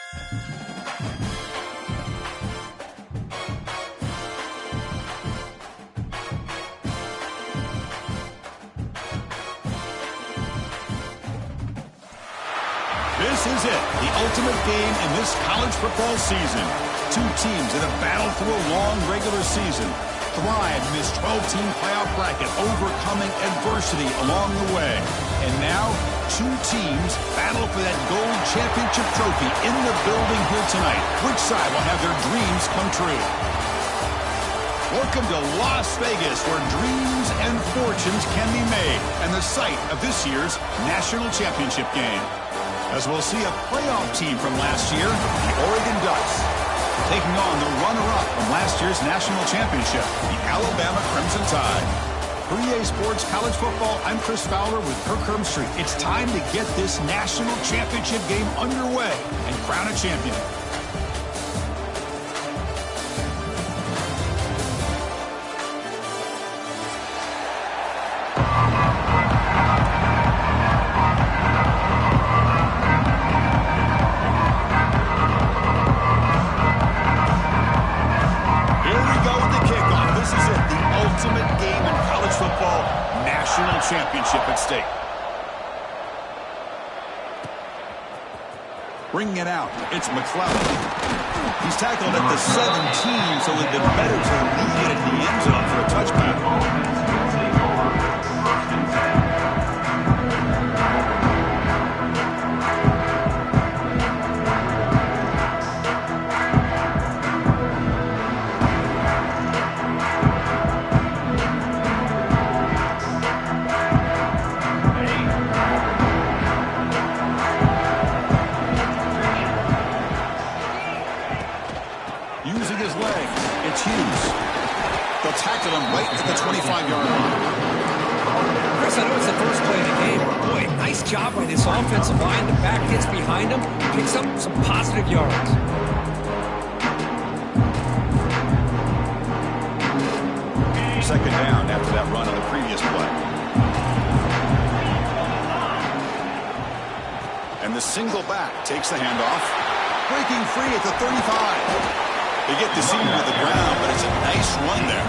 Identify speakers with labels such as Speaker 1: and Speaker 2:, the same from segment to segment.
Speaker 1: This is it, the ultimate game in this college football season. Two teams that have battled through a long regular season, thrived in this 12-team playoff bracket, overcoming adversity along the way. And now, two teams battle for that gold championship trophy in the building here tonight. Which side will have their dreams come true? Welcome to Las Vegas, where dreams and fortunes can be made, and the site of this year's national championship game. As we'll see a playoff team from last year, the Oregon Ducks, taking on the runner-up from last year's national championship, the Alabama Crimson Tide. For EA Sports College Football, I'm Chris Fowler with Kirk Herbstreit. It's time to get this national championship game underway and crown a champion. Championship at stake. Bringing it out, it's McClellan. He's tackled at the 17, so it would have been better to lead it in the end zone for a touchback. Tackle him right at the 25-yard line.
Speaker 2: Chris, I know it's the first play of the game, but boy, nice job by this offensive line. The back gets behind him, picks up some positive yards.
Speaker 1: Second down after that run on the previous play. And the single back takes the handoff. Breaking free at the 35. They get the seam to the ground, but it's a nice run there.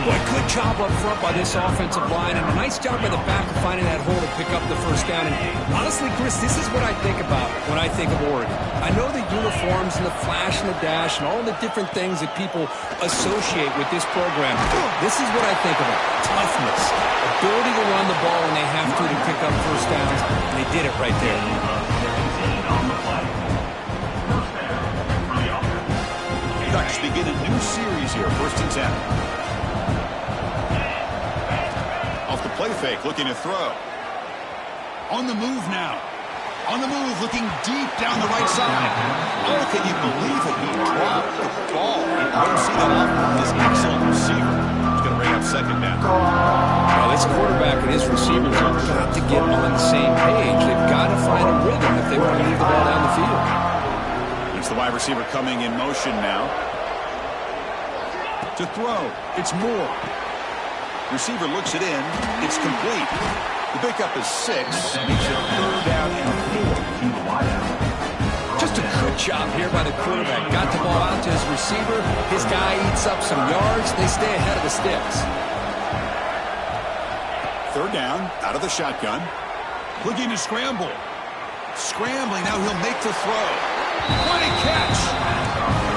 Speaker 2: Boy, good job up front by this offensive line, and a nice job by the back of finding that hole to pick up the first down. And honestly, Chris, this is what I think about when I think of Oregon. I know the uniforms and the flash and the dash and all the different things that people associate with this program. This is what I think about. Toughness, ability to run the ball when they have to pick up first downs, and they did it right there.
Speaker 1: Ducks begin a new series here, 1st and 10. Off the play fake, looking to throw. On the move now. On the move, looking deep down the right side. Oh, can you believe it? He dropped the ball. You don't see that often. This excellent receiver. He's going to bring up second down.
Speaker 2: Now, this quarterback and his receivers have got to get on the same page. They've got to find a rhythm if they want to move the ball down the field.
Speaker 1: The wide receiver coming in motion now. To throw, it's Moore. Receiver looks it in. It's complete. The pickup is 6. Makes it 3rd down and 4.
Speaker 2: Just a good job here by the quarterback. Got the ball out to his receiver. His guy eats up some yards. They stay ahead of the sticks.
Speaker 1: 3rd down, out of the shotgun. Looking to scramble. Scrambling, now he'll make the throw. What a catch!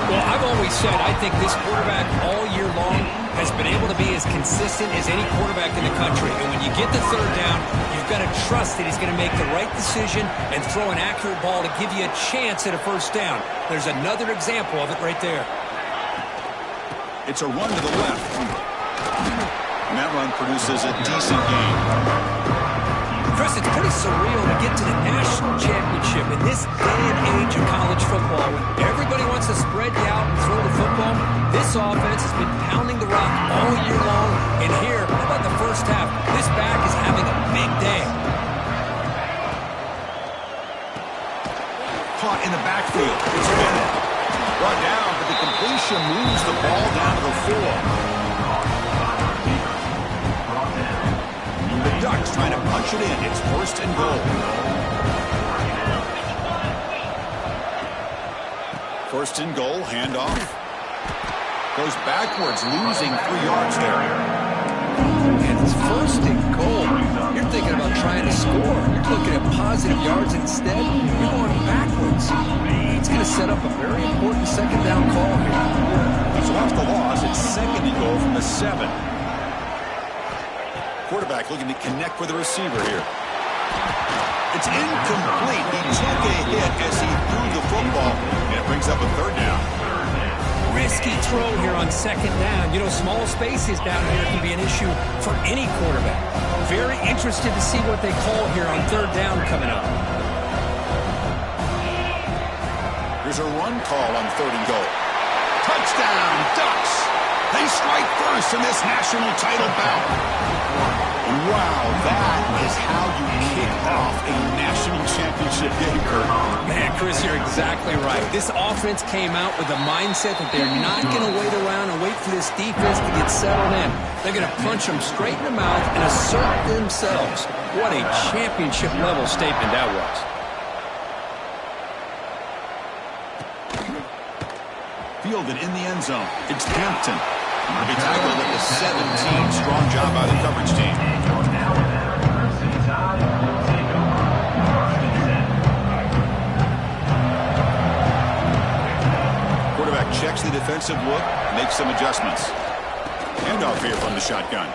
Speaker 2: Well, I've always said I think this quarterback all year long has been able to be as consistent as any quarterback in the country. And when you get the 3rd down, you've got to trust that he's going to make the right decision and throw an accurate ball to give you a chance at a first down. There's another example of it right there.
Speaker 1: It's a run to the left. And that run produces a decent gain.
Speaker 2: Chris, it's pretty surreal to get to the national championship in this day and age of college football. When everybody wants to spread you out and throw the football, this offense has been pounding the rock all year long. And here, how about the first half? This back is having a big day.
Speaker 1: Caught in the backfield. It's Bennett. Brought down, but the completion moves the ball down to the 4. Ducks trying to punch it in. It's 1st and goal. First and goal, handoff. Goes backwards, losing 3 yards there.
Speaker 2: And it's first and goal. You're thinking about trying to score. You're looking at positive yards instead. You're going backwards. It's going to set up a very important second down call here.
Speaker 1: So after the loss, it's second and goal from the 7. Quarterback looking to connect with the receiver here. It's incomplete. He took a hit as he threw the football, and it brings up a third down.
Speaker 2: Risky throw here on second down. You know, small spaces down here can be an issue for any quarterback. Very interested to see what they call here on third down coming up.
Speaker 1: There's a run call on third and goal. Touchdown, Ducks. They strike first in this national title bout. Wow, that is how you kick off a national championship game, Kurt.
Speaker 2: Man, Chris, you're exactly right. This offense came out with the mindset that they're not going to wait around and wait for this defense to get settled in. They're going to punch them straight in the mouth and assert themselves. What a championship-level statement that was.
Speaker 1: Fielded in the end zone. It's Hampton. He tackled at the 17. Strong job by the coverage team. Quarterback checks the defensive look, makes some adjustments. Handoff here from the shotgun.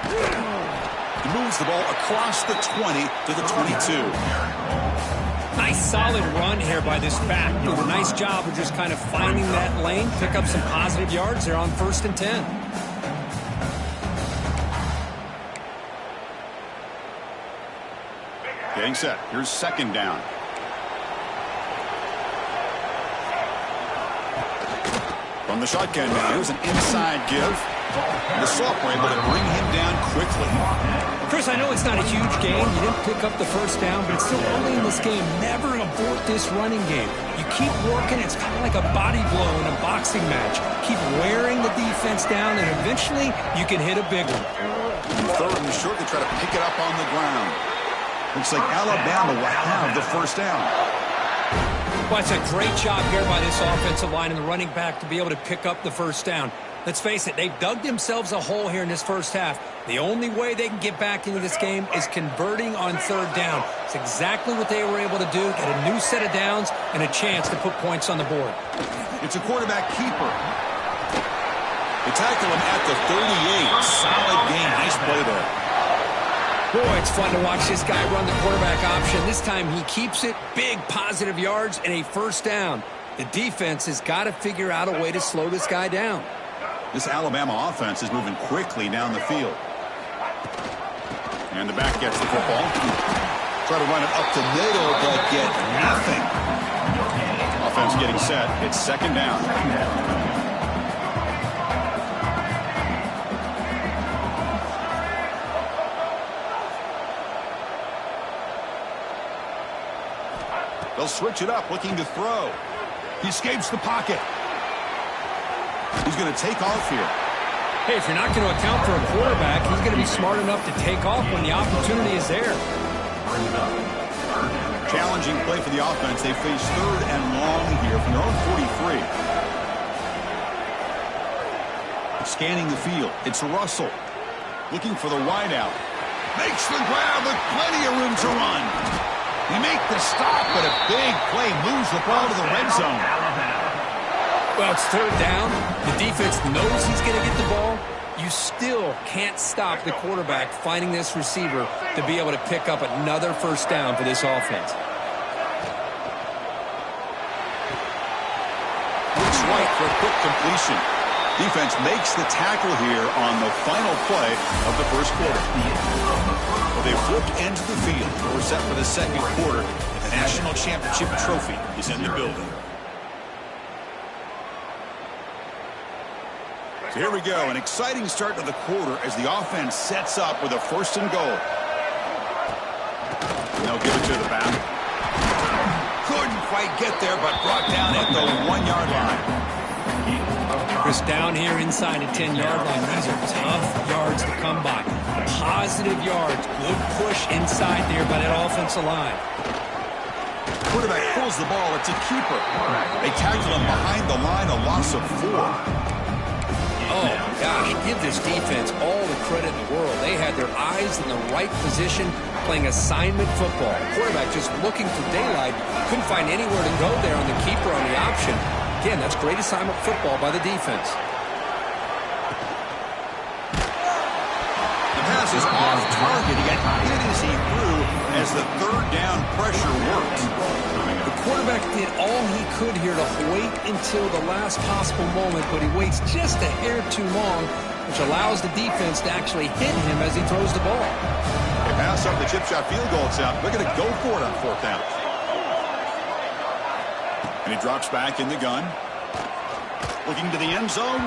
Speaker 1: He moves the ball across the 20 to the 22.
Speaker 2: Nice solid run here by this back. Did a nice job of just kind of finding that lane, pick up some positive yards there on 1st and 10.
Speaker 1: Getting set. Here's second down. From the shotgun now, here's an inside give. The sophomore able to bring him down quickly.
Speaker 2: Chris, I know it's not a huge game. You didn't pick up the first down, but it's still early in this game. Never abort this running game. You keep working. It's kind of like a body blow in a boxing match. Keep wearing the defense down, and eventually you can hit a big one.
Speaker 1: Third and short, they try to pick it up on the ground. Looks like Alabama will have the first down.
Speaker 2: Well, it's a great job here by this offensive line and the running back to be able to pick up the first down. Let's face it, they've dug themselves a hole here in this first half. The only way they can get back into this game is converting on third down. It's exactly what they were able to do, get a new set of downs and a chance to put points on the board.
Speaker 1: It's a quarterback keeper. They tackle him at the 38. Solid game. Nice play there.
Speaker 2: Boy, it's fun to watch this guy run the quarterback option. This time he keeps it, big positive yards, and a first down. The defense has got to figure out a way to slow this guy down.
Speaker 1: This Alabama offense is moving quickly down the field. And the back gets the football. Try to run it up the middle, but get nothing. Offense getting set. It's second down. They'll switch it up, looking to throw. He escapes the pocket. He's going to take off here.
Speaker 2: Hey, if you're not going to account for a quarterback, he's going to be smart enough to take off when the opportunity is there.
Speaker 1: Challenging play for the offense. They face third and long here from their own 43. Scanning the field. It's Russell. Looking for the wideout. Makes the grab with plenty of room to run. They make the stop, but a big play moves the ball to the red zone.
Speaker 2: Well, it's third down. The defense knows he's going to get the ball. You still can't stop the quarterback finding this receiver to be able to pick up another first down for this offense.
Speaker 1: Looks right for a quick completion. Defense makes the tackle here on the final play of the first quarter. Well, they flipped into the field. We're set for the second quarter. The national championship trophy is in the building. So here we go, an exciting start to the quarter as the offense sets up with a first and goal. They'll give it to the back. Couldn't quite get there, but brought down at the 1-yard line.
Speaker 2: Chris, down here inside the 10-yard line, these are tough yards to come by. Positive yards, good push inside there by that offensive line.
Speaker 1: Quarterback pulls the ball. It's a keeper. They tackle him behind the line, a loss of 4.
Speaker 2: Oh, gosh, give this defense all the credit in the world. They had their eyes in the right position, playing assignment football. Quarterback just looking for daylight. Couldn't find anywhere to go there on the keeper on the option. Again, that's great assignment football by the defense.
Speaker 1: The pass is off target. He got hit as he threw as the third down pressure worked.
Speaker 2: The quarterback did all he could here to wait until the last possible moment, but he waits just a hair too long, which allows the defense to actually hit him as he throws the ball.
Speaker 1: They pass up the chip shot field goal attempt. They're going to go for it on 4th down. And he drops back in the gun. Looking to the end zone,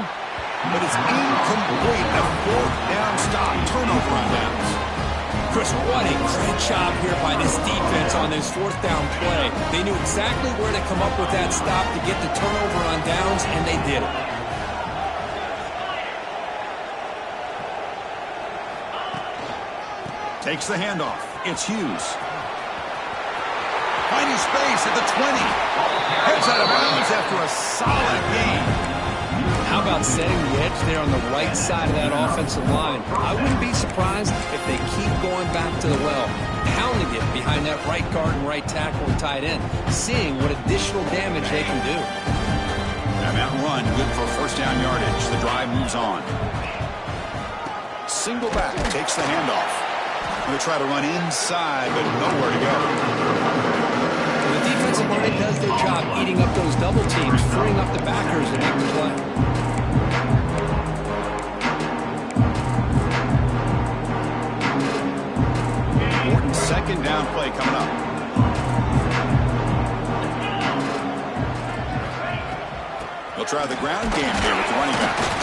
Speaker 1: but it's incomplete. A 4th down stop. Turnover on downs.
Speaker 2: Chris, what a great job here by this defense on this 4th down play. They knew exactly where to come up with that stop to get the turnover on downs, and they did it.
Speaker 1: Takes the handoff. It's Hughes. Finding space at the 20. Heads out of bounds after a solid gain.
Speaker 2: How about setting the edge there on the right side of that offensive line? I wouldn't be surprised if they keep going back to the well, pounding it behind that right guard and right tackle and tight end, seeing what additional damage they can do.
Speaker 1: And that run, good for 1st down yardage. The drive moves on. Single back, takes the handoff. Going to try to run inside, but nowhere to go.
Speaker 2: The defensive line does their job eating up those double teams, freeing up the backers to make the play.
Speaker 1: Morton's 2nd down play coming up. They'll try the ground game here with the running back.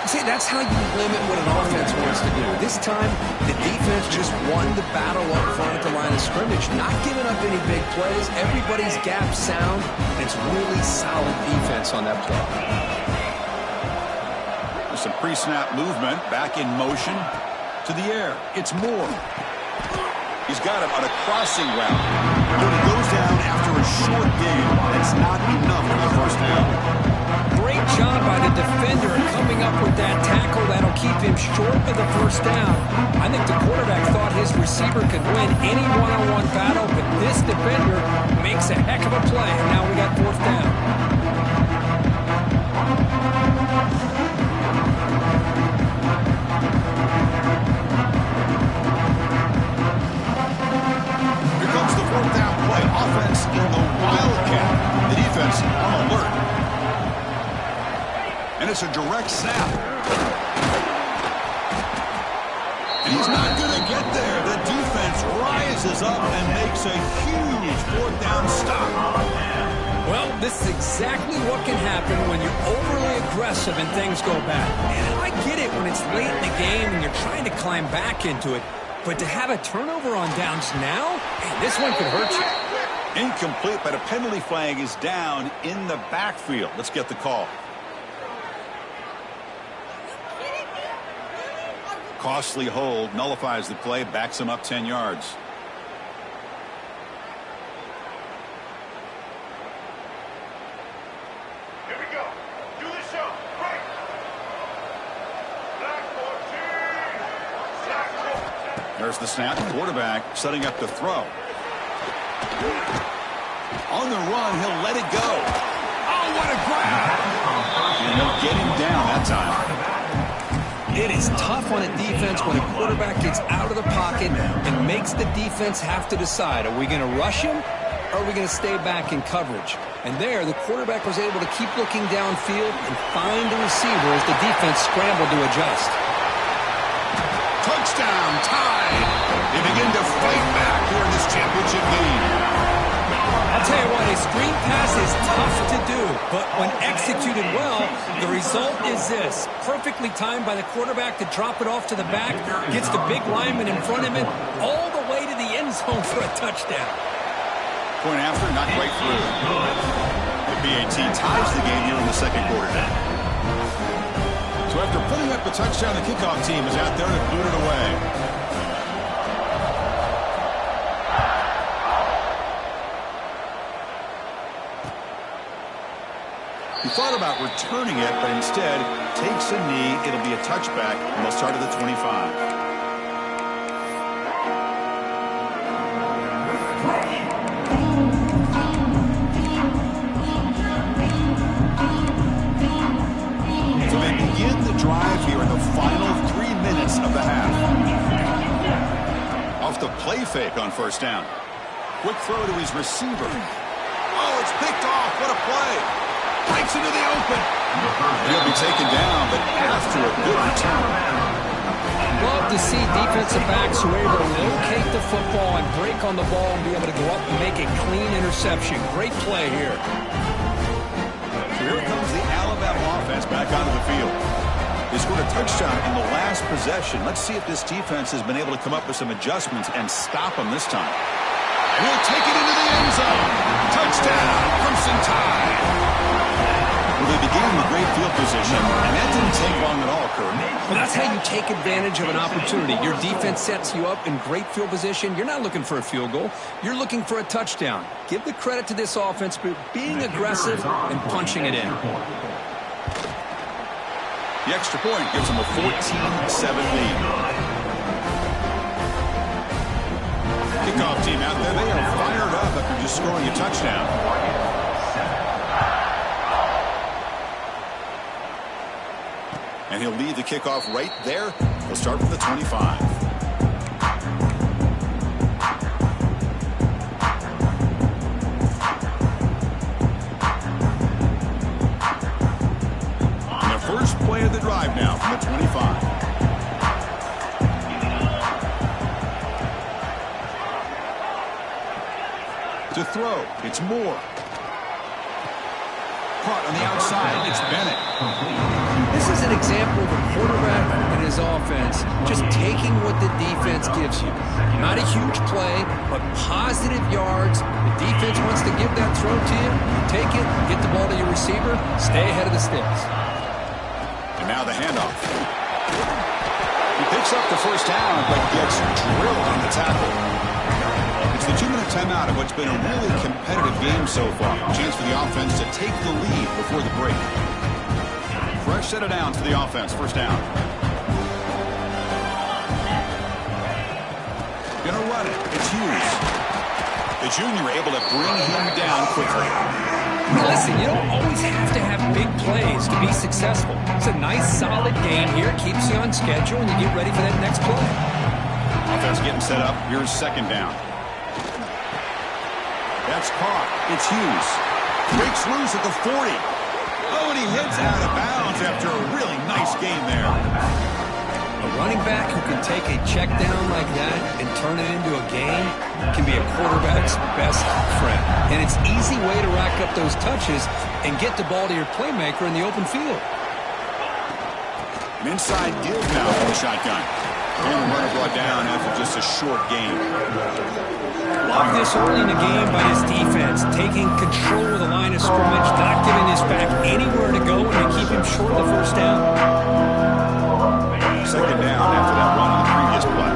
Speaker 2: See, that's how you limit what an offense wants to do. This time, the defense just won the battle up front at the line of scrimmage, not giving up any big plays. Everybody's gap sound, and it's really solid defense on that play.
Speaker 1: There's some pre-snap movement, back in motion to the air. It's Moore. He's got him on a crossing route. But he goes down after a short gain. That's not enough for the 1st down.
Speaker 2: Great job by the defender coming up with that tackle that'll keep him short of the 1st down. I think the quarterback thought his receiver could win any one-on-one battle, but this defender makes a heck of a play, and now we got 4th down.
Speaker 1: Here comes the 4th down play. Offense in the Wildcat. The defense on alert. And it's a direct snap. And he's not going to get there. The defense rises up and makes a huge 4th down stop.
Speaker 2: Well, this is exactly what can happen when you're overly aggressive and things go bad. And I get it when it's late in the game and you're trying to climb back into it. But to have a turnover on downs now, man, this one could hurt you.
Speaker 1: Incomplete, but a penalty flag is down in the backfield. Let's get the call. Costly hold, nullifies the play, backs him up 10 yards.
Speaker 3: Here we go. Do the show. Right. Black 14.
Speaker 1: There's the snap. Quarterback setting up the throw. On the run, he'll let it go. Oh, what a grab! And they'll get him down that time.
Speaker 2: It is tough on a defense when a quarterback gets out of the pocket and makes the defense have to decide, are we going to rush him or are we going to stay back in coverage? And there, the quarterback was able to keep looking downfield and find the receiver as the defense scrambled to adjust.
Speaker 1: Touchdown, tied. They begin to fight back here in this championship game.
Speaker 2: I'll tell you what, a screen pass is tough to do, but when executed well, the result is this. Perfectly timed by the quarterback to drop it off to the back, gets the big lineman in front of him, all the way to the end zone for a touchdown.
Speaker 1: Point after, not quite through. The BAT ties the game here in the 2nd quarter. So after putting up the touchdown, the kickoff team is out there to boot it away. He thought about returning it, but instead takes a knee. It'll be a touchback, and they'll start at the 25. Drive here in the final 3 minutes of the half. Off the play fake on first down. Quick throw to his receiver. Oh, it's picked off. What a play. Breaks into the open. He'll be taken down, but after a good return.
Speaker 2: Love to see defensive backs who are able to locate the football and break on the ball and be able to go up and make a clean interception. Great play here.
Speaker 1: So here comes the Alabama offense back onto the field. They scored a touchdown in the last possession. Let's see if this defense has been able to come up with some adjustments and stop them this time. And he'll take it into the end zone. Touchdown, Crimson Tide. Well, they began with great field position, and that didn't take long at all, Kurt.
Speaker 2: Well, that's how you take advantage of an opportunity. Your defense sets you up in great field position. You're not looking for a field goal. You're looking for a touchdown. Give the credit to this offense for being aggressive and punching it in.
Speaker 1: The extra point gives them a 14-7 lead. Kickoff team out there. They are fired up after just scoring a touchdown. And he'll lead the kickoff right there. He'll start from the 25. First play of the drive now from the 25. To throw, it's Moore. Caught on the outside, it's Bennett.
Speaker 2: This is an example of a quarterback and his offense just taking what the defense gives you. Not a huge play, but positive yards. The defense wants to give that throw to you. You take it, get the ball to your receiver, stay ahead of the sticks.
Speaker 1: And now the handoff. He picks up the first down, but gets drilled on the tackle. It's the 2-minute timeout of what's been a really competitive game so far. Chance for the offense to take the lead before the break. Fresh set of downs for the offense. First down. Gonna run it. It's Hughes. The junior able to bring him down quickly.
Speaker 2: Listen, you don't always have to have big plays to be successful. It's a nice, solid game here. Keeps you on schedule, and you get ready for that next play.
Speaker 1: Offense getting set up. Here's second down. That's caught. It's Hughes. Breaks loose at the 40. Oh, and he hits out of bounds after a really nice game there.
Speaker 2: A running back who can take a check down like that and turn it into a game can be a quarterback's best friend. And it's an easy way to rack up those touches and get the ball to your playmaker in the open field.
Speaker 1: An inside give now from the shotgun. And the runner brought down after just a short game.
Speaker 2: Love this early in the game by this defense, taking control of the line of scrimmage, not giving this back anywhere to go, and they keep him short of the first down.
Speaker 1: Second down after that run on the previous play.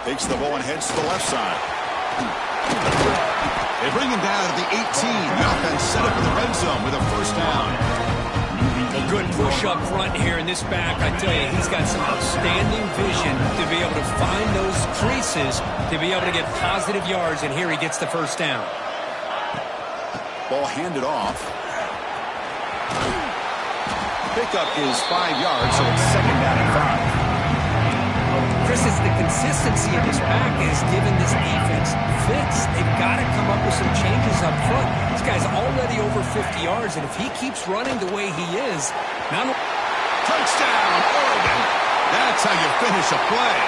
Speaker 1: Takes the ball and heads to the left side. They bring him down to the 18. The offense set up in the red zone with a first down.
Speaker 2: A good push up front here in this back. I tell you, he's got some outstanding vision to be able to find those creases, to be able to get positive yards, and here he gets the first down.
Speaker 1: Ball handed off. Pickup is 5 yards, so it's second down and 5.
Speaker 2: Chris, it's the consistency of this back is giving this defense fits. They've got to come up with some changes up front. This guy's already over 50 yards, and if he keeps running the way he is, not
Speaker 1: touchdown, Oregon. That's how you finish a play.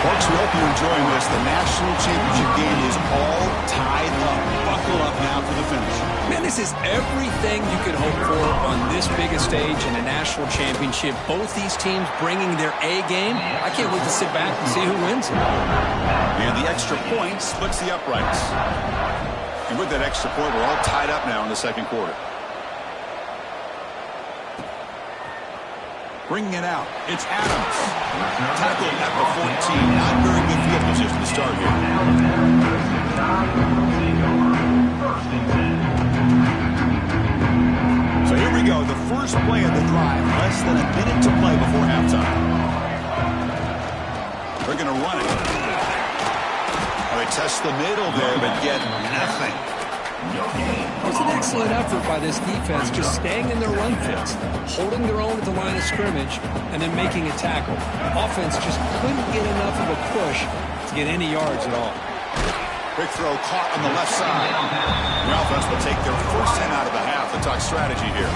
Speaker 1: Folks, we hope you're enjoying this. The national championship game is all tied up. Buckle up now for the finish.
Speaker 2: Man, this is everything you could hope for on this biggest stage in a national championship. Both these teams bringing their A game. I can't wait to sit back and see who wins.
Speaker 1: And the extra point splits the uprights. And with that extra point, we're all tied up now in the second quarter. Bringing it out, it's Adams. Tackled at the 14. Not very good field position to start here. play of the drive. Less than a minute to play before halftime. They're going to run it. Oh, they test the middle there, but get nothing.
Speaker 2: It was an excellent effort by this defense, just staying in their run fits, holding their own at the line of scrimmage, and then making a tackle. Offense just couldn't get enough of a push to get any yards at all.
Speaker 1: Quick throw caught on the left side. The offense will take their first 10 out of the half. The talk strategy here.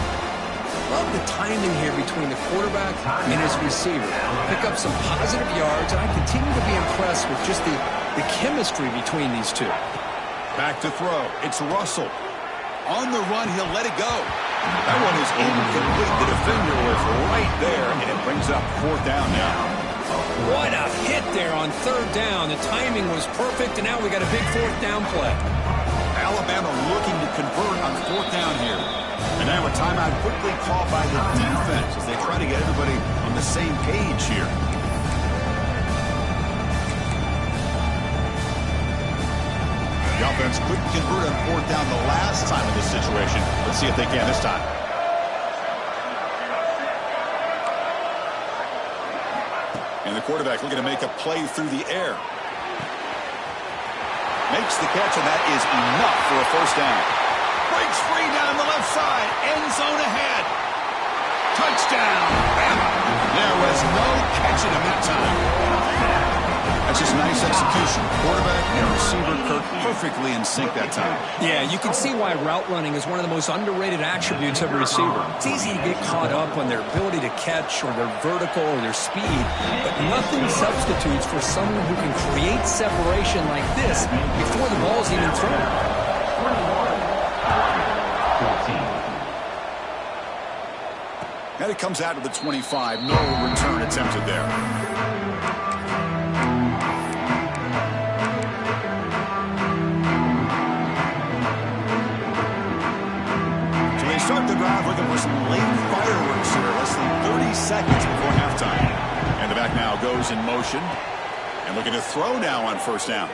Speaker 2: Love the timing here between the quarterback and his receiver. Pick up some positive yards, and I continue to be impressed with just the chemistry between these two.
Speaker 1: Back to throw. It's Russell. On the run, he'll let it go. That one is incomplete. The defender was right there, and it brings up fourth down now.
Speaker 2: What a hit there on third down. The timing was perfect, and now we got a big fourth down play.
Speaker 1: Alabama looking to convert on fourth down here. And now a timeout quickly called by the defense as they try to get everybody on the same page here. The offense couldn't convert on fourth down the last time in this situation. Let's see if they can this time. And the quarterback looking to make a play through the air. Makes the catch, and that is enough for a first down. Breaks free down the left side. End zone ahead. Touchdown, Bama. There was no catching him that time. That's just nice execution. Quarterback and receiver Kirk perfectly in sync that time.
Speaker 2: Yeah, you can see why route running is one of the most underrated attributes of a receiver. It's easy to get caught up on their ability to catch or their vertical or their speed, but nothing substitutes for someone who can create separation like this before the ball's even thrown.
Speaker 1: And it comes out to the 25. No return attempted there. Start the drive looking for some late fireworks here. Less than 30 seconds before halftime. And the back now goes in motion. And looking to throw now on first down.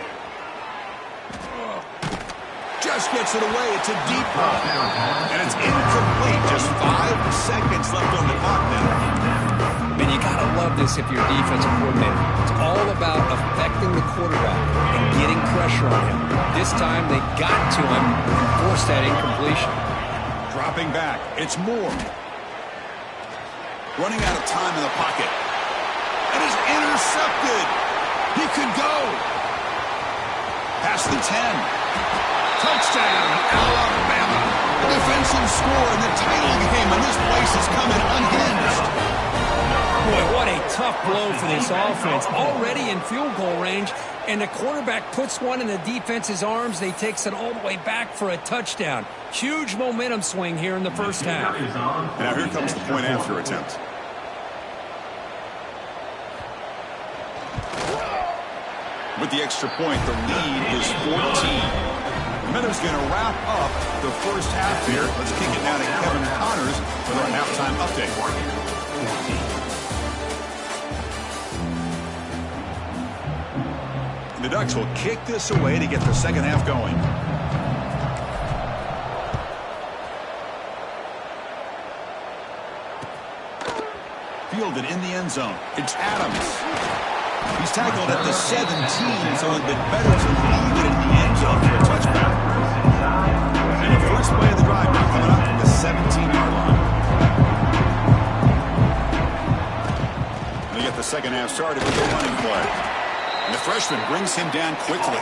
Speaker 1: Just gets it away. It's a deep ball. And it's incomplete. Just 5 seconds left on the clock now.
Speaker 2: Man, you got to love this if you're a defensive coordinator. It's all about affecting the quarterback and getting pressure on him. This time they got to him and forced that incompletion.
Speaker 1: Dropping back, it's Moore. Running out of time in the pocket. And is intercepted. He could go. Past the 10. Touchdown, Alabama. Defensive score in the title game, and this place is coming unhinged.
Speaker 2: Boy, what a tough blow for this offense. Already in field goal range, and the quarterback puts one in the defense's arms. They takes it all the way back for a touchdown. Huge momentum swing here in the first half.
Speaker 1: Now here comes the point after attempt. With the extra point, the lead is 14. Miller's going to wrap up the first half here. Let's kick it now to Kevin Connors for our halftime update. The Ducks will kick this away to get the second half going. Fielded in the end zone. It's Adams. He's tackled at the 17, so it'd been better to leave it in the end zone for a touchback. And the first play of the drive now coming up from the 17-yard line. They get the second half started with the running play. And the freshman brings him down quickly.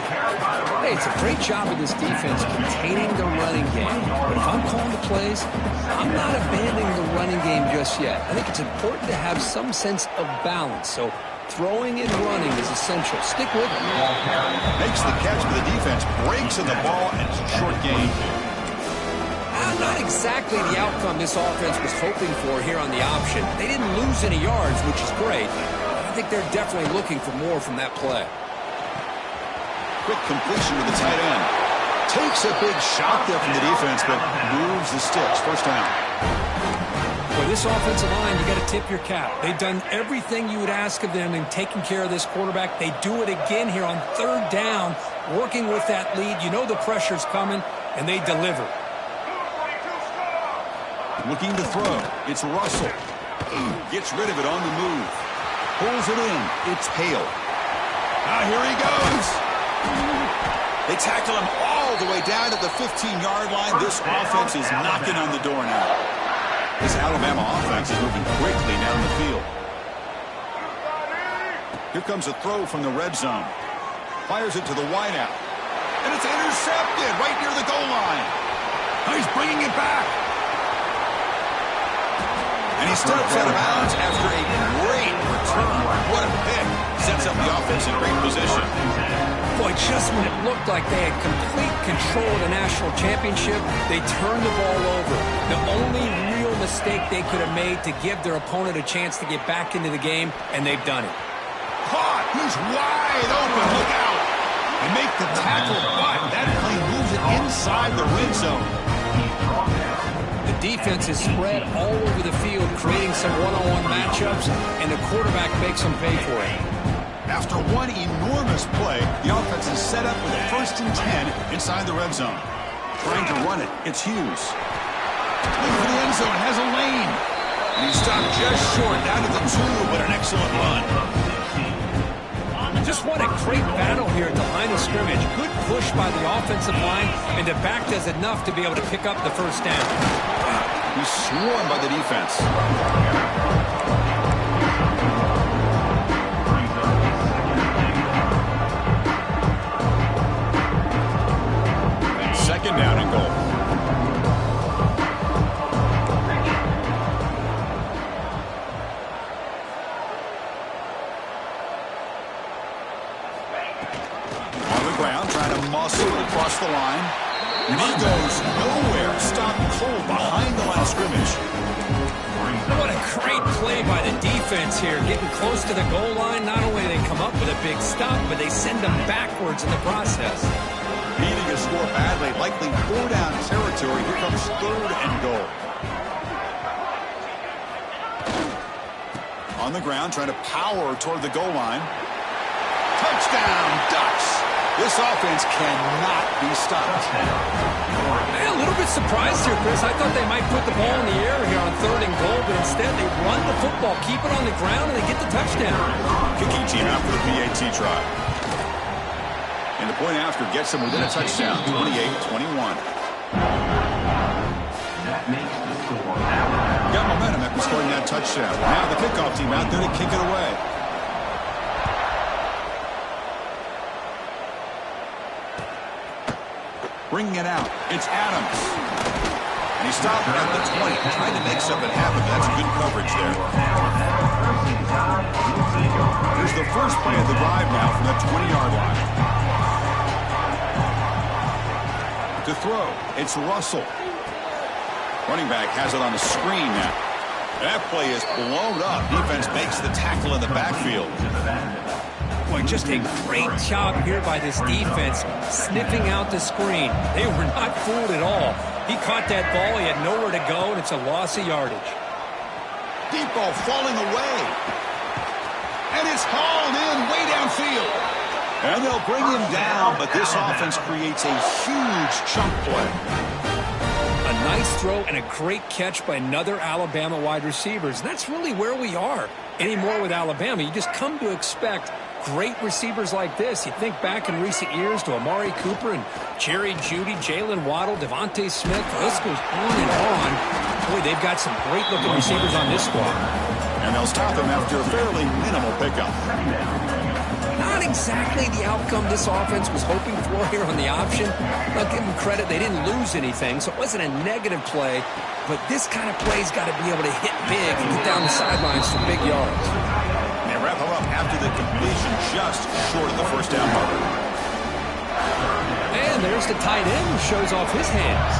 Speaker 2: Hey, it's a great job of this defense containing the running game. But if I'm calling the plays, I'm not abandoning the running game just yet. I think it's important to have some sense of balance. So throwing and running is essential. Stick with it.
Speaker 1: Makes the catch for the defense. Breaks in the ball, and it's a short gain.
Speaker 2: Not exactly the outcome this offense was hoping for here on the option. They didn't lose any yards, which is great. I think they're definitely looking for more from that play.
Speaker 1: Quick completion to the tight end. Takes a big shot there from the defense, but moves the sticks. First down.
Speaker 2: For this offensive line, you got to tip your cap. They've done everything you would ask of them in taking care of this quarterback. They do it again here on third down, working with that lead. You know the pressure's coming, and they deliver.
Speaker 1: Looking to throw. It's Russell. Gets rid of it on the move. Pulls it in. It's Hale. Now here he goes. They tackle him all the way down to the 15-yard line. This offense is knocking on the door now. This Alabama offense is moving quickly down the field. Here comes a throw from the red zone. Fires it to the wideout. And it's intercepted right near the goal line. Now he's bringing it back. And he steps out of bounds after a great return. What a pick. Sets up the offense in great position.
Speaker 2: Boy, just when it looked like they had complete control of the national championship, they turned the ball over. The only real mistake they could have made to give their opponent a chance to get back into the game, and they've done it.
Speaker 1: Caught. He's wide open. Look out. They make the tackle, but that plane moves it inside the red zone.
Speaker 2: The defense is spread all over the field, creating some one-on-one matchups, and the quarterback makes them pay for it.
Speaker 1: After one enormous play, the offense is set up with a 1st and 10 inside the red zone. Trying to run it, it's Hughes. Looking for the end zone, has a lane. And he stopped just short, down to the 2, but an excellent run.
Speaker 2: Just what a great battle here at the line of scrimmage. Good push by the offensive line, and the back does enough to be able to pick up the first down.
Speaker 1: He's swarmed by the defense. And 2nd down and goal. Across the line. And he goes nowhere. Stopped cold behind the line of scrimmage.
Speaker 2: What a great play by the defense here. Getting close to the goal line, not only do they come up with a big stop, but they send them backwards in the process.
Speaker 1: Needing to score badly, likely 4-down territory. Here comes 3rd and goal. On the ground, trying to power toward the goal line. Touchdown, Ducks! This offense cannot be stopped.
Speaker 2: A little bit surprised here, Chris. I thought they might put the ball in the air here on 3rd and goal, but instead they run the football, keep it on the ground, and they get the touchdown.
Speaker 1: Kicking team out for the PAT try. And the point after gets them within a touchdown, 28-21. Got momentum after scoring that touchdown. Now the kickoff team out there to kick it away. Bringing it out. It's Adams. And he stopped at the 20, trying to make something happen. That's good coverage there. Here's the first play of the drive now from the 20-yard line. To throw, it's Russell. Running back has it on the screen now. That play is blown up. Defense makes the tackle in the backfield.
Speaker 2: Boy, just a great job here by this defense, sniffing out the screen. They were not fooled at all. He caught that ball. He had nowhere to go, and it's a loss of yardage.
Speaker 1: Deep ball falling away. And it's hauled in way downfield. And they'll bring him down, but this offense creates a huge chunk play.
Speaker 2: A nice throw and a great catch by another Alabama wide receivers. And that's really where we are anymore with Alabama. You just come to expect great receivers like this. You think back in recent years to Amari Cooper and Jerry Jeudy, Jalen Waddle, Devontae Smith. The list goes on and on. Boy, they've got some great-looking receivers on this squad.
Speaker 1: And they'll stop him after a fairly minimal pickup.
Speaker 2: Not exactly the outcome this offense was hoping for here on the option. I'll give them credit. They didn't lose anything, so it wasn't a negative play. But this kind of play's got to be able to hit big and get down the sidelines for big yards.
Speaker 1: They wrap him up after the completion just short of the first down marker.
Speaker 2: And there's the tight end who shows off his hands.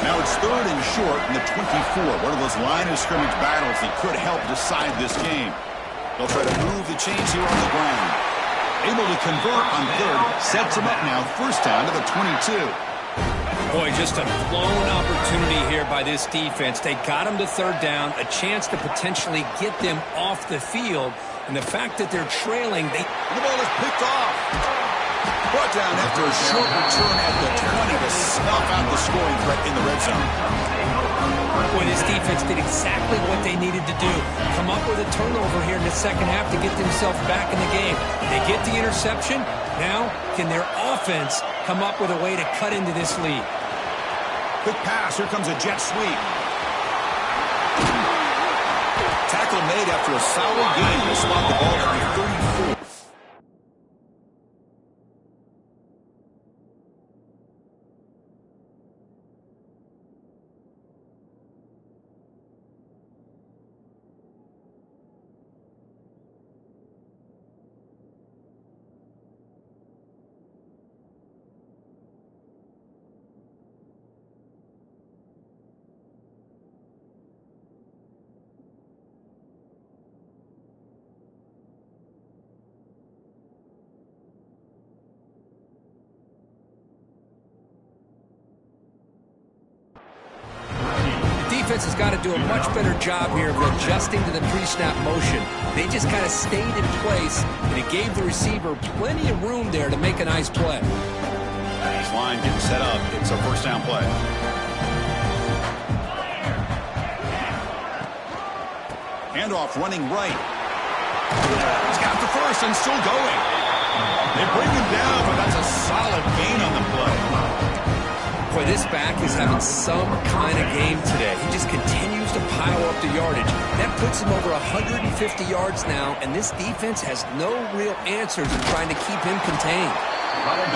Speaker 1: Now it's 3rd and short in the 24. One of those line of scrimmage battles that could help decide this game. They'll try to move the chains here on the ground. Able to convert on 3rd. Sets him up now. First down to the 22.
Speaker 2: Boy, just a blown opportunity here by this defense. They got him to 3rd down, a chance to potentially get them off the field. And the fact that they're trailing, the
Speaker 1: ball is picked off. Brought down after a short return at the 20 to snuff out the scoring threat in the red zone.
Speaker 2: Boy, this defense did exactly what they needed to do. Come up with a turnover here in the second half to get themselves back in the game. They get the interception. Now, can their offense come up with a way to cut into this lead?
Speaker 1: Quick pass. Here comes a jet sweep. Tackle made after a solid gain to spot the ball at the 34.
Speaker 2: Defense has got to do a much better job here of adjusting to the pre-snap motion. They just kind of stayed in place, and it gave the receiver plenty of room there to make a nice play.
Speaker 1: His line getting set up. It's a first down play. Handoff running right. He's got the first and still going. They bring him down, but that's a solid gain on the play.
Speaker 2: Boy, this back is having some kind of game today. He just continues to pile up the yardage. That puts him over 150 yards now, and this defense has no real answers in trying to keep him contained.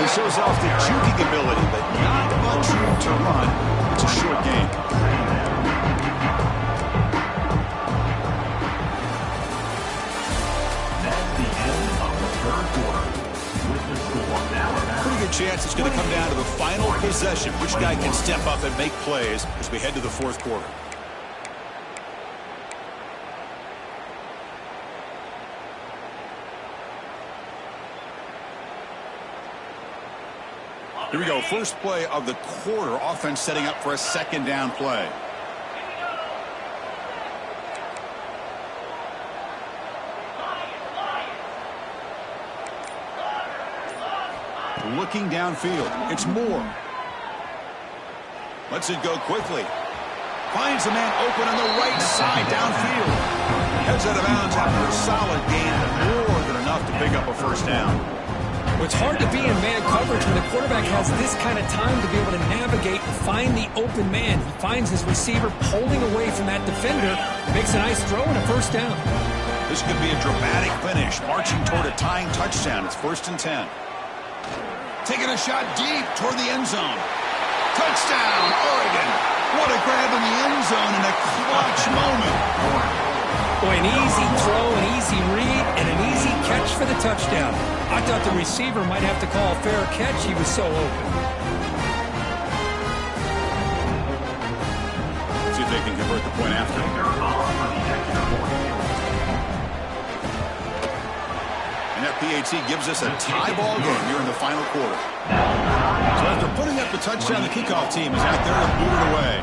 Speaker 1: He shows off the juking ability, but not much room to run. It's a short game.
Speaker 4: That's the end of the third quarter. With the score now
Speaker 1: Pretty good chance it's going to come down to the final possession. Which guy can step up and make plays as we head to the fourth quarter. Here we go. First play of the quarter. Offense setting up for a second down play. Looking downfield. It's Moore. Lets it go quickly. Finds a man open on the right side downfield. Heads out of bounds after a solid gain, more than enough to pick up a first down.
Speaker 2: It's hard to be in man coverage when the quarterback has this kind of time to be able to navigate and find the open man. He finds his receiver pulling away from that defender, makes a nice throw and a first down.
Speaker 1: This could be a dramatic finish, marching toward a tying touchdown. It's 1st and 10. Taking a shot deep toward the end zone. Touchdown, Oregon. What a grab in the end zone in a clutch moment.
Speaker 2: Boy, an easy throw, an easy read, and an easy catch for the touchdown. I thought the receiver might have to call a fair catch. He was so open.
Speaker 1: See if they can convert the point after. And that PAT gives us a tie ball game here in the final quarter. So after putting up the touchdown, the kickoff team is out there to boot it away.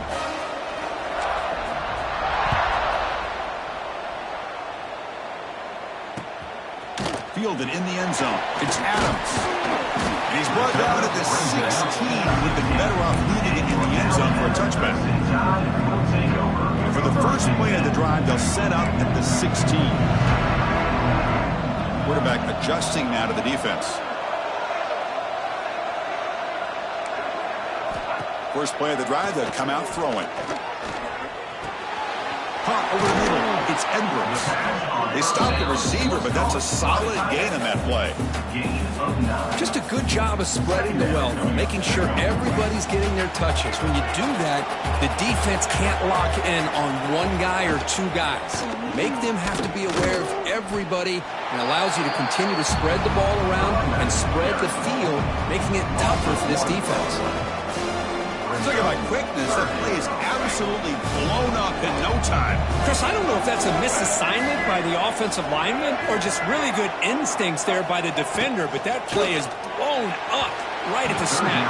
Speaker 1: Fielded in the end zone. It's Adams. And he's brought down at the 16. Would have been better off leaving it in the end zone for a touchback. And for the first play of the drive, they'll set up at the 16. Quarterback adjusting now to the defense. First play of the drive, they'll come out throwing. Hot over the middle. It's Edwards. They stop the receiver, but that's a solid gain on that play.
Speaker 2: Just a good job of spreading the wealth, making sure everybody's getting their touches. When you do that, the defense can't lock in on one guy or two guys. Make them have to be aware of everybody, and allows you to continue to spread the ball around and spread the field, making it tougher for this defense.
Speaker 1: Talking about quickness, that play is absolutely blown up in no time.
Speaker 2: Chris, I don't know if that's a misassignment by the offensive lineman or just really good instincts there by the defender, but that play is blown up right at the snap.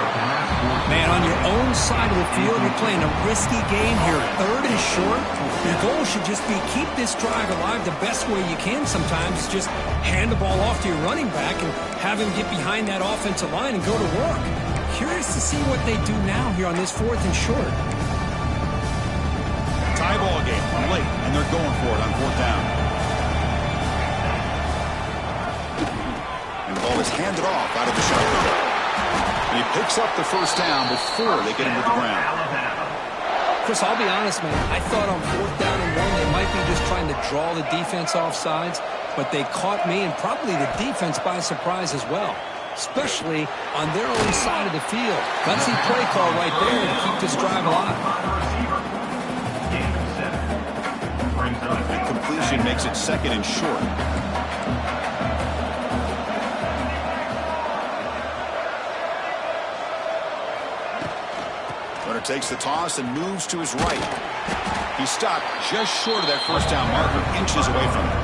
Speaker 2: Man, on your own side of the field, you're playing a risky game here. 3rd and short. Your goal should just be keep this drive alive the best way you can sometimes. Just hand the ball off to your running back and have him get behind that offensive line and go to work. Curious to see what they do now here on this 4th and short.
Speaker 1: tie ball game late, and they're going for it on 4th down. And the ball is handed off out of the shotgun. And he picks up the 1st down before they get him to the ground.
Speaker 2: Chris, I'll be honest, man. I thought on 4th down and 1, they might be just trying to draw the defense off sides, but they caught me and probably the defense by surprise as well, especially on their own side of the field. Gutsy play call right there to keep this drive alive.
Speaker 1: The completion makes it 2nd and short. Runner takes the toss and moves to his right. He stopped just short of that 1st down marker, inches away from it.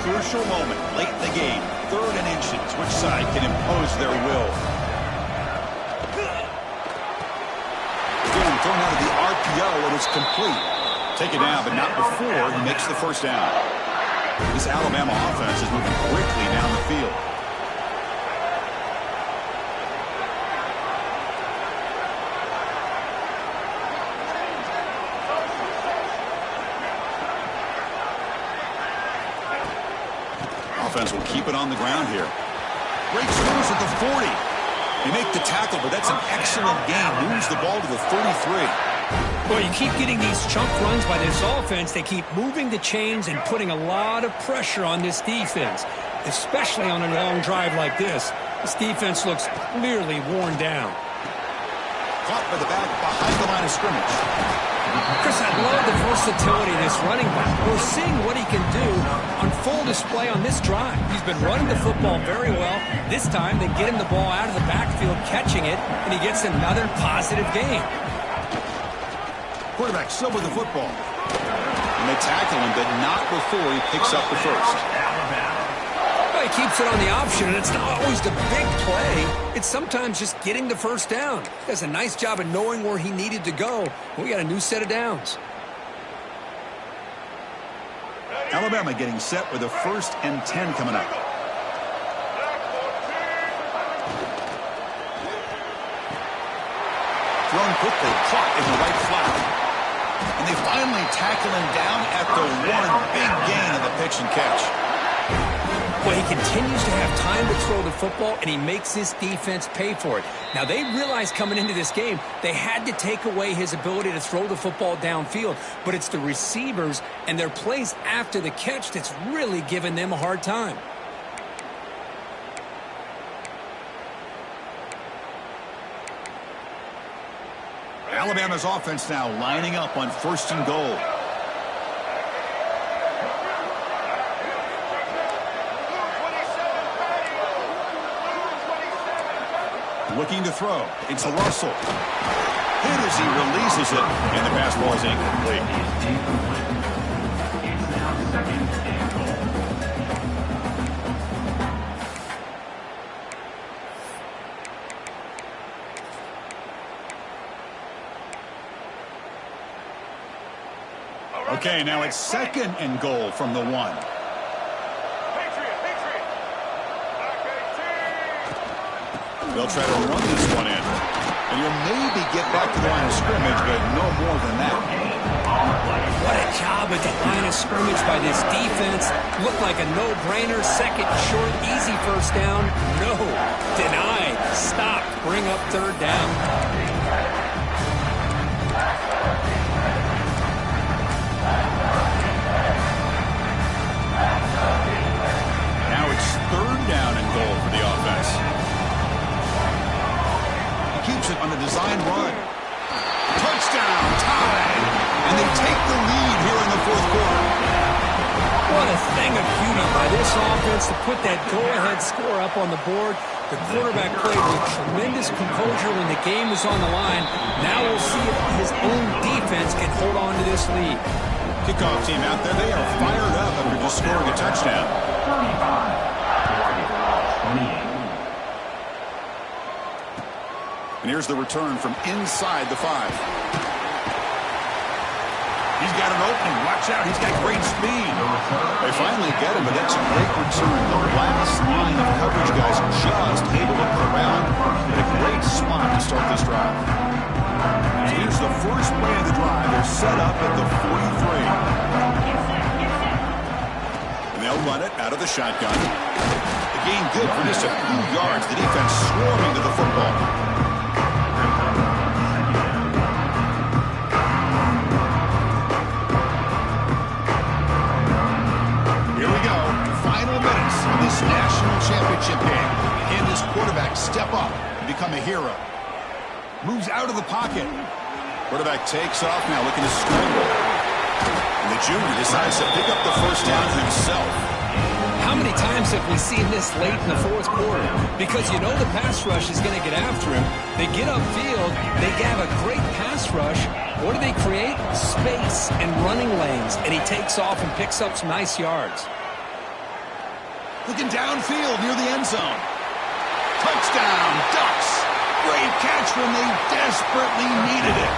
Speaker 1: Crucial moment late in the game. 3rd and inches. Which side can impose their will? Again, thrown out of the RPO, and it's complete. Take it down, but not before he makes the 1st down. This Alabama offense is moving quickly down the field. Offense will keep it on the ground here. Breaks loose at the 40. They make the tackle, but that's an excellent game. Moves the ball to the 33.
Speaker 2: Well, you keep getting these chunk runs by this offense. They keep moving the chains and putting a lot of pressure on this defense, especially on a long drive like this. This defense looks clearly worn down.
Speaker 1: Caught by the back behind the line of scrimmage.
Speaker 2: Chris, I love the versatility of this running back. We're seeing what he can do on full display on this drive. He's been running the football very well. This time, they get him the ball out of the backfield, catching it, and he gets another positive game.
Speaker 1: Quarterback still with the football. And they tackle him, but not before he picks up the 1st.
Speaker 2: Well, he keeps it on the option, and it's not always the big play. It's sometimes just getting the 1st down. He does a nice job of knowing where he needed to go. We got a new set of downs.
Speaker 1: Alabama getting set with a 1st and 10 coming up. Thrown quickly, caught in the right flat. And they finally tackle him down at the 1. Big gain on the pitch and catch.
Speaker 2: Well, he continues to have time to throw the football, and he makes this defense pay for it. Now, they realized coming into this game they had to take away his ability to throw the football downfield, but it's the receivers and their plays after the catch that's really giving them a hard time.
Speaker 1: Alabama's offense now lining up on 1st and goal. Looking to throw. It's a Russell. Hit as he releases it, and the pass ball is incomplete.
Speaker 4: It's now 2nd and goal.
Speaker 1: Okay, now it's 2nd and goal from the 1. They'll try to run this one in. And you'll maybe get back to the line of scrimmage, but no more than that.
Speaker 2: What a job at the line of scrimmage by this defense. Looked like a no-brainer. 2nd short, easy 1st down. No. Denied. Stop. Bring up 3rd down.
Speaker 1: Now it's 3rd down and goal for the offense. Keeps it on the design run. Touchdown, tied. And they take the lead here in the 4th quarter.
Speaker 2: What a thing of beauty by this offense to put that go-ahead score up on the board. The quarterback played with tremendous composure when the game was on the line. Now we'll see if his own defense can hold on to this lead.
Speaker 1: Kickoff team out there, they are fired up after just scoring a touchdown.
Speaker 4: 28.
Speaker 1: And here's the return from inside the 5. He's got an opening. Watch out. He's got great speed. They finally get him, but that's a great return. The last line of coverage, guys, just able to put around in a great spot to start this drive. So here's the first play of the drive. They're set up at the 43. And they'll run it out of the shotgun. The gain good for just a few yards. The defense swarming to the football. This national championship game. Can this quarterback step up and become a hero? Moves out of the pocket. Quarterback takes off now, looking to scramble. And the junior decides to pick up the first down himself.
Speaker 2: How many times have we seen this late in the fourth quarter? Because you know the pass rush is going to get after him. They get upfield. They have a great pass rush. What do they create? Space and running lanes. And he takes off and picks up some nice yards.
Speaker 1: Looking downfield near the end zone. Touchdown, Ducks. Great catch when they desperately needed it.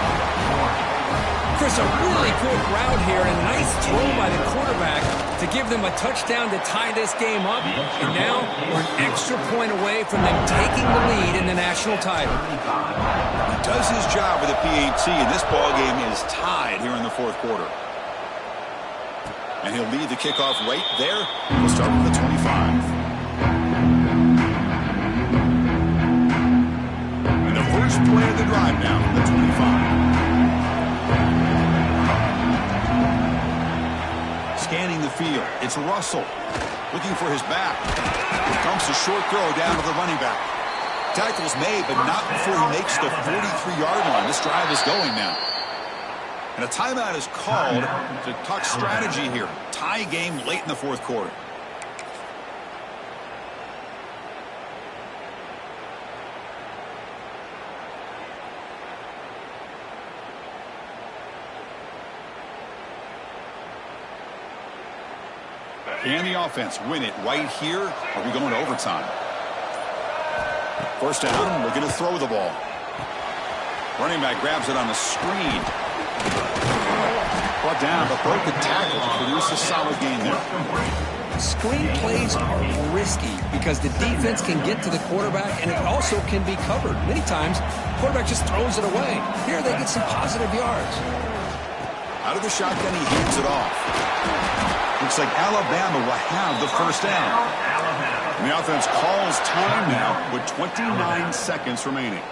Speaker 2: Chris, a really quick route here and a nice throw by the quarterback to give them a touchdown to tie this game up. And now we're an extra point away from them taking the lead in the national title.
Speaker 1: He does his job with a PAT, and this ball game is tied here in the fourth quarter. And he'll lead the kickoff right there. We'll start with the 25. And the first play of the drive now from the 25. Scanning the field. It's Russell looking for his back. Dumps a short throw down to the running back. Tackle's made, but not before he makes the 43-yard line. This drive is going now. And a timeout is called to talk strategy here. Tie game late in the fourth quarter. Can the offense win it right here? Are we going to overtime? First down, we're going to throw the ball. Running back grabs it on the screen. Brought down, but broke the tackle to produce a solid gain there.
Speaker 2: Screen plays are risky because the defense can get to the quarterback and it also can be covered. Many times, the quarterback just throws it away. Here they get some positive yards.
Speaker 1: Out of the shotgun, he hands it off. Looks like Alabama will have the first down. And the offense calls time now with 29 seconds remaining.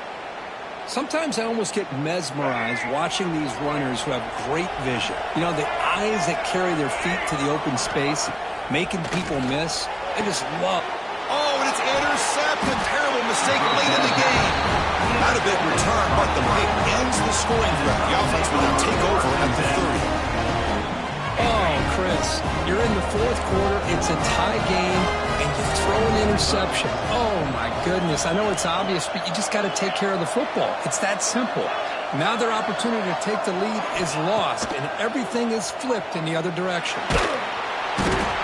Speaker 2: Sometimes I almost get mesmerized watching these runners who have great vision. You know, the eyes that carry their feet to the open space, making people miss. I just love.
Speaker 1: Oh, and it's intercepted. Terrible mistake late in the game. Not a big return, but the pick ends the scoring threat. The offense will now take over at the 30.
Speaker 2: Oh, Chris, you're in the fourth quarter. It's a tie game, and you throw an interception. Oh, my goodness. I know it's obvious, but you just got to take care of the football. It's that simple. Now their opportunity to take the lead is lost, and everything is flipped in the other direction.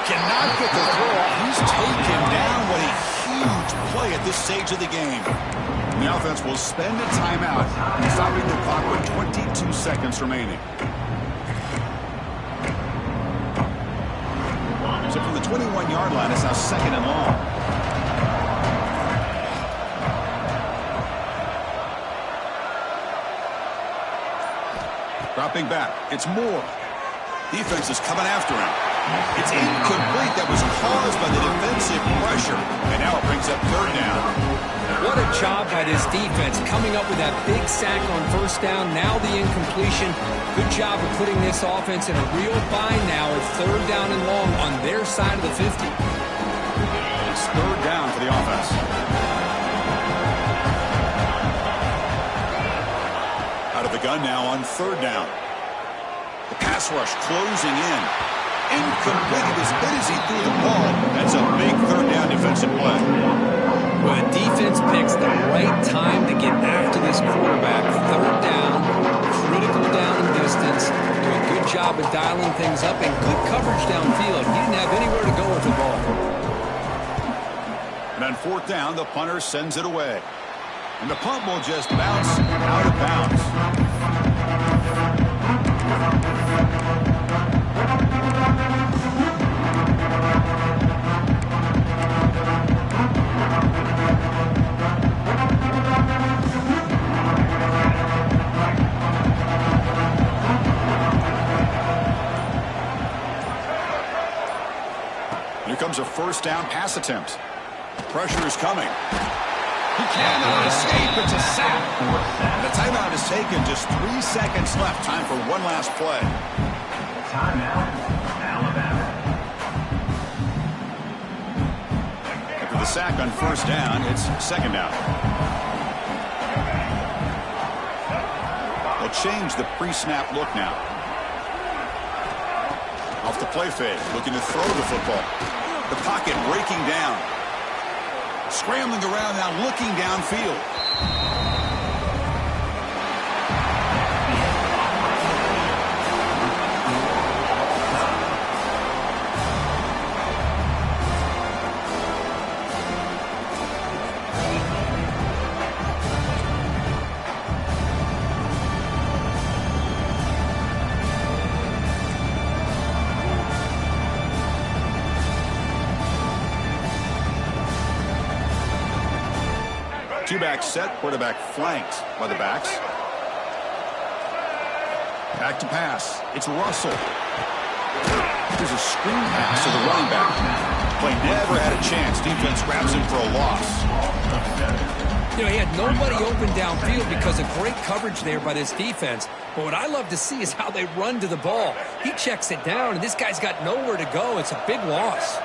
Speaker 1: Cannot get the throw off. He's taken down. What a huge play at this stage of the game. The offense will spend a timeout, stopping the clock with 22 seconds remaining. So from the 21-yard line, it's now second and long. Dropping back. It's Moore. Defense is coming after him. It's incomplete. That was caused by the defensive pressure. And now it brings up third down.
Speaker 2: What a job by this defense coming up with that big sack on first down. Now the incompletion. Good job of putting this offense in a real bind now at third down and long on their side of the 50.
Speaker 1: It's third down for the offense. Out of the gun now on third down. The pass rush closing in. Incomplete. As good as he threw the ball. That's a big third down defensive play.
Speaker 2: Well, the defense picks the right time to get after this quarterback. Third down, critical down in distance. Do a good job of dialing things up and good coverage downfield. He didn't have anywhere to go with the ball.
Speaker 1: And on fourth down, the punter sends it away. And the punt will just bounce out of bounds. Here comes a first down pass attempt. Pressure is coming. He cannot escape. It's a sack. The timeout is taken. Just 3 seconds left. Time for one last play.
Speaker 4: Timeout, Alabama.
Speaker 1: After the sack on first down, it's second down. They'll change the pre-snap look now. Off the play fake, looking to throw the football. The pocket breaking down. Scrambling around now, looking downfield. Two-back set, quarterback flanked by the backs. Back to pass. It's Russell. There's a screen pass to the running back. Play never had a chance. Defense grabs him for a loss.
Speaker 2: You know, he had nobody open downfield because of great coverage there by this defense. But what I love to see is how they run to the ball. He checks it down, and this guy's got nowhere to go. It's a big loss.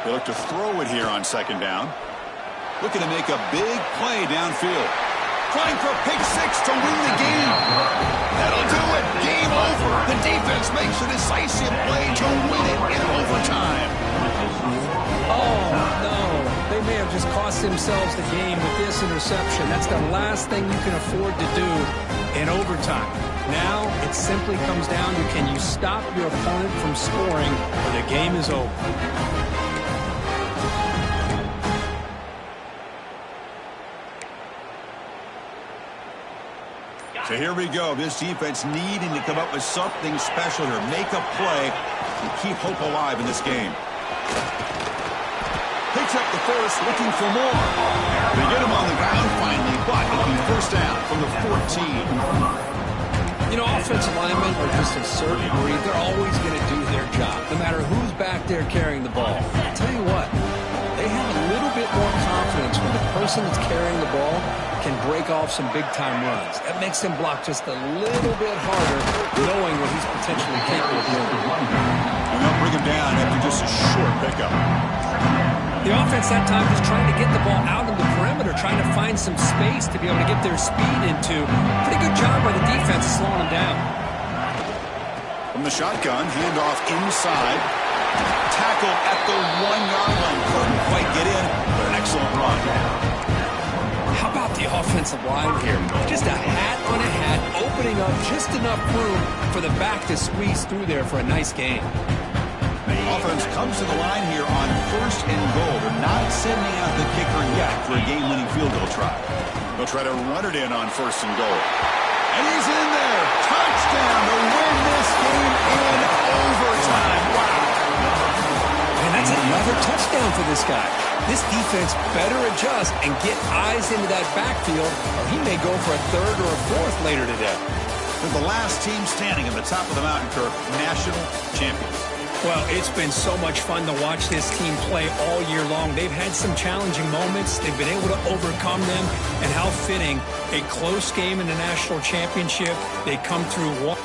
Speaker 1: They look to throw it here on second down. Looking to make a big play downfield. Trying for a pick six to win the game. That'll do it. Game over. The defense makes a decisive play to win it in overtime.
Speaker 2: Oh, no. They may have just cost themselves the game with this interception. That's the last thing you can afford to do in overtime. Now it simply comes down to, can you stop your opponent from scoring or the game is over.
Speaker 1: So here we go. This defense needing to come up with something special here. Make a play and keep hope alive in this game. Picks up the first, looking for more. They get him on the ground finally, but it'll be first down from the 14.
Speaker 2: You know, offensive linemen are just a certain breed. They're always going to do their job, no matter who's back there carrying the ball. I'll tell you what, they have a little bit more confidence when the person that's carrying the ball can break off some big-time runs. That makes him block just a little bit harder, knowing what he's potentially capable of doing.
Speaker 1: And they'll bring him down after just a short pickup.
Speaker 2: The offense that time just trying to get the ball out of the perimeter, trying to find some space to be able to get their speed into. Pretty good job by the defense slowing them down.
Speaker 1: From the shotgun, handoff inside. Tackle at the 1-yard line. Couldn't quite get in, but an excellent run.
Speaker 2: How about the offensive line here? Just a hat on a hat, opening up just enough room for the back to squeeze through there for a nice game.
Speaker 1: The offense comes to the line here on first and goal. They're not sending out the kicker yet for a game-winning field goal try. They'll try to run it in on first and goal. And he's in there. Touchdown to win this game in overtime. Wow.
Speaker 2: And that's another touchdown for this guy. This defense better adjust and get eyes into that backfield, or he may go for a third or a fourth later today.
Speaker 1: They're the last team standing at the top of the mountain, Kirk, national champions.
Speaker 2: Well, it's been so much fun to watch this team play all year long. They've had some challenging moments. They've been able to overcome them. And how fitting, a close game in the national championship. They come through one.